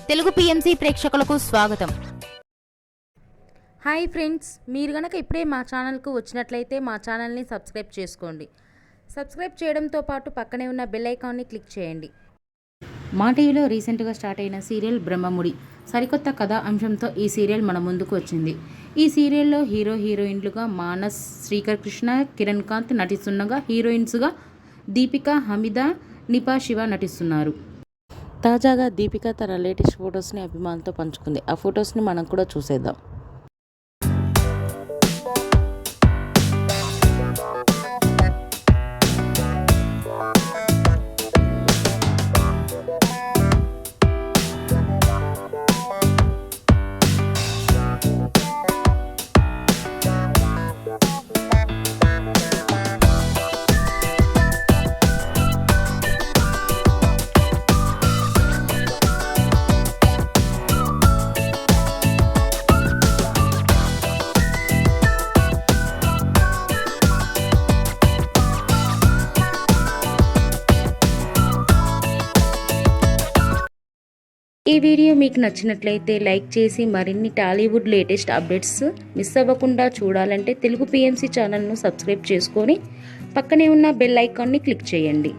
Telugu PMC ప్రేక్షకులకు స్వాగతం. Hi friends, మీరు గనక ఇప్పుడే మా ఛానల్కు వచ్చినట్లయితే మా ఛానల్ని సబ్స్క్రైబ్ చేసుకోండి. సబ్స్క్రైబ్ చేయడంతో పాటు పక్కనే ఉన్న బెల్ ఐకాన్ని క్లిక్ చేయండి. మా టీవీలో రీసెంట్గా స్టార్ట్ అయిన సీరియల్ బ్రహ్మముడి సరికొత్త కథా అంశంతో ఈ సీరియల్ మన ముందుకు వచ్చింది. ఈ సీరియల్లో హీరోయిన్లుగా మానస్, శ్రీకర్ కృష్ణ, కిరణ్ కాంత్ నటిస్తుండగా హీరోయిన్స్గా దీపిక, హమీద, నిపా శివ నటిస్తున్నారు. తాజాగా దీపిక తన లేటెస్ట్ ఫొటోస్ని అభిమానులతో పంచుకుంది. ఆ ఫొటోస్ని మనం కూడా చూసేద్దాం. ఈ వీడియో మీకు నచ్చినట్లయితే లైక్ చేసి మరిన్ని టాలీవుడ్ లేటెస్ట్ అప్డేట్స్ మిస్ అవ్వకుండా చూడాలంటే తెలుగు పిఎంసి ఛానల్ను సబ్స్క్రైబ్ చేసుకొని పక్కనే ఉన్న బెల్ ఐకాన్ని క్లిక్ చేయండి.